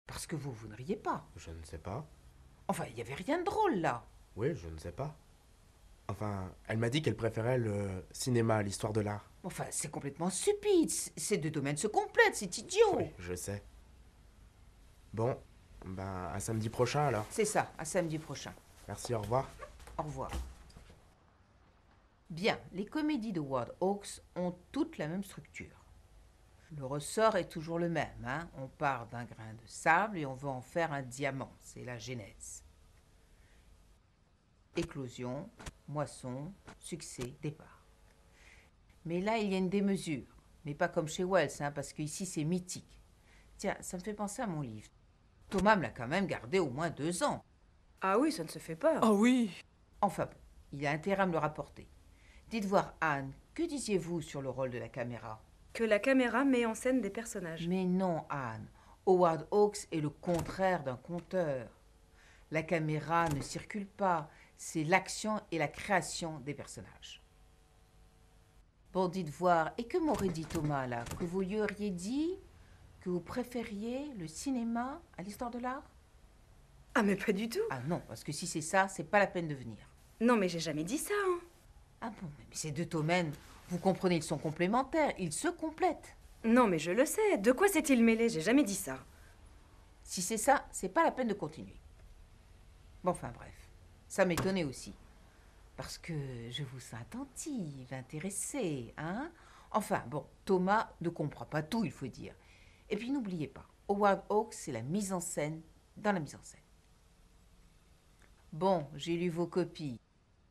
Parce que vous ne riez pas. Je ne sais pas. Enfin, il n'y avait rien de drôle là. Oui, je ne sais pas. Enfin, elle m'a dit qu'elle préférait le cinéma à l'histoire de l'art. Enfin, c'est complètement stupide. Ces deux domaines se complètent, c'est Oui, idiot. je sais. Bon, ben, à samedi prochain alors. C'est ça, à samedi prochain. Merci, au revoir. Au revoir. Bien, les comédies de Ward Hawks ont toutes la même structure. Le ressort est toujours le même, hein. On part d'un grain de sable et on veut en faire un diamant. C'est la genèse. Éclosion, moisson, succès, départ. Mais là, il y a une démesure. Mais pas comme chez Wells, hein, parce qu'ici, c'est mythique. Tiens, ça me fait penser à mon livre. Thomas me l'a quand même gardé au moins 2 ans. Ah oui, ça ne se fait pas. Ah oui. Enfin bon, il a intérêt à me le rapporter. Dites voir, Anne, que disiez-vous sur le rôle de la caméra? Que la caméra met en scène des personnages. Mais non, Anne. Howard Hawks est le contraire d'un conteur. La caméra ne circule pas, c'est l'action et la création des personnages. Bon, dites voir, et que m'aurait dit Thomas là? Que vous lui auriez dit que vous préfériez le cinéma à l'histoire de l'art? Ah mais pas du tout. Ah non, parce que si c'est ça, c'est pas la peine de venir. Non mais j'ai jamais dit ça, hein. Ah bon, mais ces deux domaines, vous comprenez, ils sont complémentaires, ils se complètent. Non mais je le sais. De quoi s'est-il mêlé? J'ai jamais dit ça. Si c'est ça, c'est pas la peine de continuer. Bon, enfin bref, ça m'étonnait aussi. Parce que je vous sens attentive, intéressée, hein? Enfin, bon, Thomas ne comprend pas tout, il faut dire. Et puis n'oubliez pas, Howard Hawks, c'est la mise en scène dans la mise en scène. Bon, j'ai lu vos copies.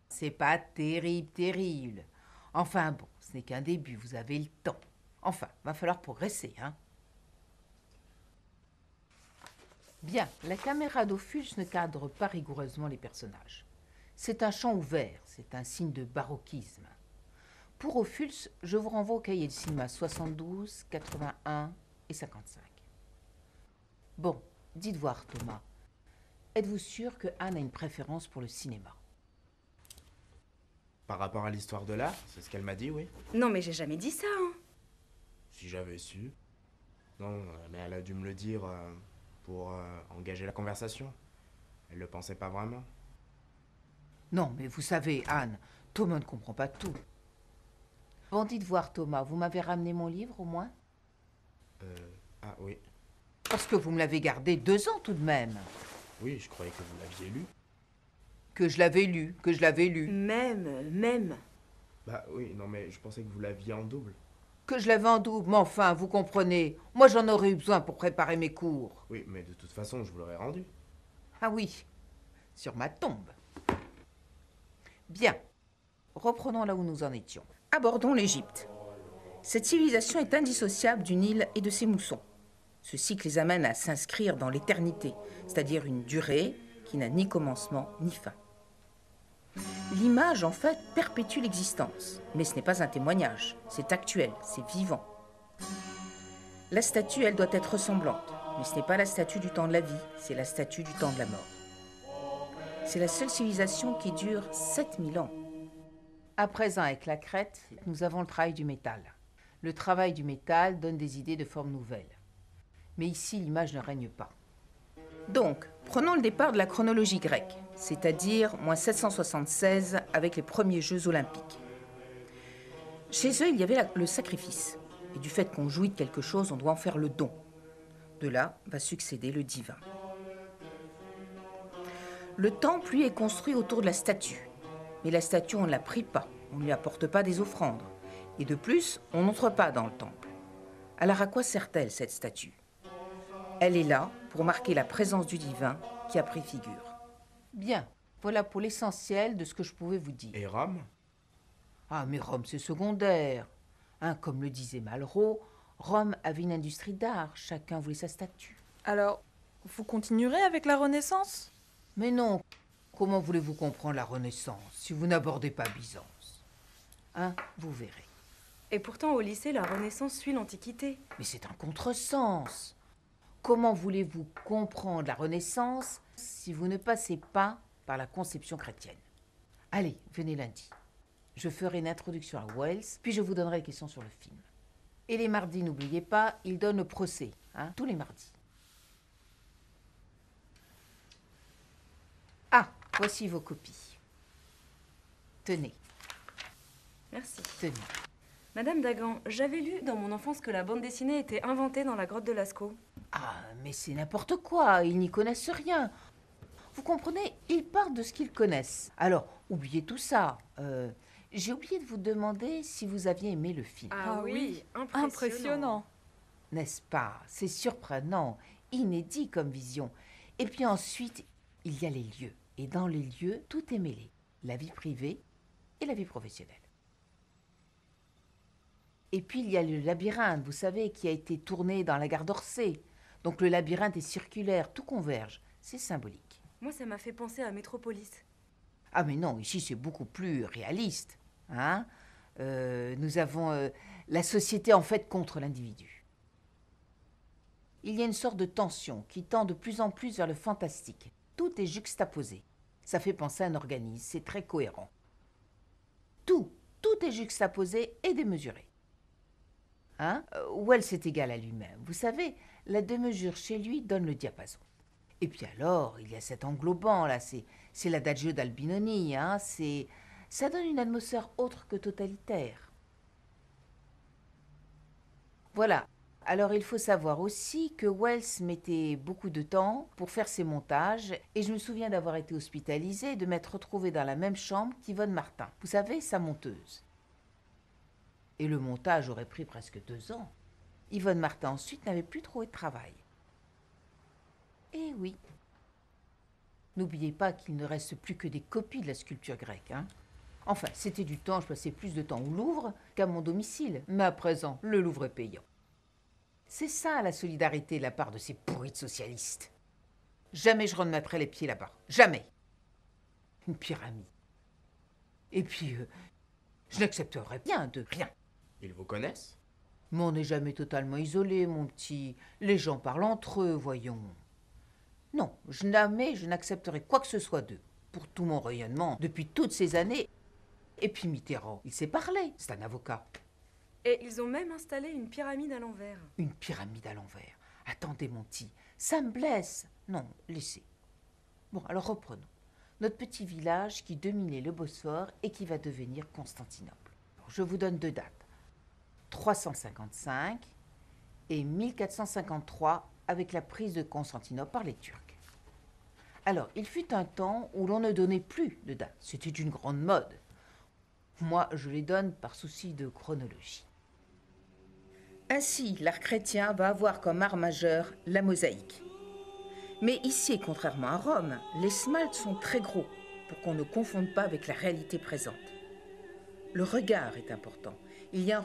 C'est pas terrible, terrible. Enfin bon, ce n'est qu'un début, vous avez le temps. Enfin, va falloir progresser, hein? Bien, la caméra d'Ophuls ne cadre pas rigoureusement les personnages. C'est un champ ouvert, c'est un signe de baroquisme. Pour Ophuls, je vous renvoie au cahier de cinéma 72, 81 et 55. Bon, dites voir, Thomas. Êtes-vous sûr que Anne a une préférence pour le cinéma? Par rapport à l'histoire de l'art, c'est ce qu'elle m'a dit, oui. Non mais j'ai jamais dit ça, hein. Si j'avais su. Non, mais elle a dû me le dire pour engager la conversation. Elle le pensait pas vraiment. Non, mais vous savez, Anne, Thomas ne comprend pas tout. Bon, dites voir, Thomas, vous m'avez ramené mon livre au moins? Ah oui. Parce que vous me l'avez gardé 2 ans tout de même. Oui, je croyais que vous l'aviez lu. Que je l'avais lu, que je l'avais lu. Même. Bah oui, non mais je pensais que vous l'aviez en double. Que je l'avais en double, mais enfin, vous comprenez. Moi, j'en aurais eu besoin pour préparer mes cours. Oui, mais de toute façon, je vous l'aurais rendu. Ah oui, sur ma tombe. Bien, reprenons là où nous en étions. Abordons l'Égypte. Cette civilisation est indissociable du Nil et de ses moussons. Ceci qui les amène à s'inscrire dans l'éternité, c'est-à-dire une durée qui n'a ni commencement ni fin. L'image, en fait, perpétue l'existence, mais ce n'est pas un témoignage, c'est actuel, c'est vivant. La statue, elle doit être ressemblante, mais ce n'est pas la statue du temps de la vie, c'est la statue du temps de la mort. C'est la seule civilisation qui dure 7000 ans. À présent, avec la Crète, nous avons le travail du métal. Le travail du métal donne des idées de formes nouvelles. Mais ici, l'image ne règne pas. Donc, prenons le départ de la chronologie grecque, c'est-à-dire moins 776 avec les premiers Jeux olympiques. Chez eux, il y avait le sacrifice. Et du fait qu'on jouit de quelque chose, on doit en faire le don. De là va succéder le divin. Le temple, lui, est construit autour de la statue. Mais la statue, on ne la prie pas, on ne lui apporte pas des offrandes. Et de plus, on n'entre pas dans le temple. Alors à quoi sert-elle, cette statue? Elle est là pour marquer la présence du divin qui a pris figure. Bien, voilà pour l'essentiel de ce que je pouvais vous dire. Et Rome? Ah, mais Rome, c'est secondaire. Hein, comme le disait Malraux, Rome avait une industrie d'art, chacun voulait sa statue. Alors, vous continuerez avec la Renaissance? Mais non, comment voulez-vous comprendre la Renaissance si vous n'abordez pas Byzance? Hein, vous verrez. Et pourtant au lycée, la Renaissance suit l'Antiquité. Mais c'est un contresens. Comment voulez-vous comprendre la Renaissance si vous ne passez pas par la conception chrétienne? Allez, venez lundi. Je ferai une introduction à Wells, puis je vous donnerai les questions sur le film. Et les mardis, n'oubliez pas, il donne le procès, hein, tous les mardis. Voici vos copies. Tenez, Merci. tenez. Madame Dagan, j'avais lu dans mon enfance que la bande dessinée était inventée dans la grotte de Lascaux. Ah, mais c'est n'importe quoi, ils n'y connaissent rien. Vous comprenez, ils parlent de ce qu'ils connaissent. Alors, oubliez tout ça. J'ai oublié de vous demander si vous aviez aimé le film. Ah oui, Impressionnant. N'est-ce pas? C'est surprenant, inédit comme vision. Et puis ensuite, il y a les lieux. Et dans les lieux, tout est mêlé. La vie privée et la vie professionnelle. Et puis il y a le labyrinthe, vous savez, qui a été tourné dans la gare d'Orsay. Donc le labyrinthe est circulaire, tout converge. C'est symbolique. Moi, ça m'a fait penser à Métropolis. Ah mais non, ici c'est beaucoup plus réaliste. Hein. Nous avons la société en fait contre l'individu. Il y a une sorte de tension qui tend de plus en plus vers le fantastique. Tout est juxtaposé. Ça fait penser à un organisme, c'est très cohérent. Tout est juxtaposé et démesuré. Hein? Wells est égal à lui-même. Vous savez, la démesure chez lui donne le diapason. Et puis alors, il y a cet englobant, là, c'est l'adagio d'Albinoni, hein, ça donne une atmosphère autre que totalitaire. Voilà. Alors il faut savoir aussi que Wells mettait beaucoup de temps pour faire ses montages, et je me souviens d'avoir été hospitalisée et de m'être retrouvée dans la même chambre qu'Yvonne Martin. Vous savez, sa monteuse. Et le montage aurait pris presque 2 ans. Yvonne Martin ensuite n'avait plus trouvé de travail. Eh oui. N'oubliez pas qu'il ne reste plus que des copies de la sculpture grecque. Hein. Enfin, c'était du temps, je passais plus de temps au Louvre qu'à mon domicile. Mais à présent, le Louvre est payant. C'est ça la solidarité de la part de ces pourris de socialistes. Jamais je remettrai les pieds là-bas. Jamais. Une pyramide. Et puis, je n'accepterai bien de rien. Ils vous connaissent? Mais on n'est jamais totalement isolé, mon petit. Les gens parlent entre eux, voyons. Non, jamais je n'accepterai quoi que ce soit d'eux. Pour tout mon rayonnement, depuis toutes ces années. Et puis Mitterrand, il sait parler, c'est un avocat. Et ils ont même installé une pyramide à l'envers. Une pyramide à l'envers. Attendez, mon petit, ça me blesse. Non, laissez. Bon, alors reprenons. Notre petit village qui dominait le Bosphore et qui va devenir Constantinople. Alors, je vous donne 2 dates. 355 et 1453 avec la prise de Constantinople par les Turcs. Alors, il fut un temps où l'on ne donnait plus de dates. C'était une grande mode. Moi, je les donne par souci de chronologie. Ainsi, l'art chrétien va avoir comme art majeur la mosaïque. Mais ici, contrairement à Rome, les smaltes sont très gros pour qu'on ne confonde pas avec la réalité présente. Le regard est important. Il y a un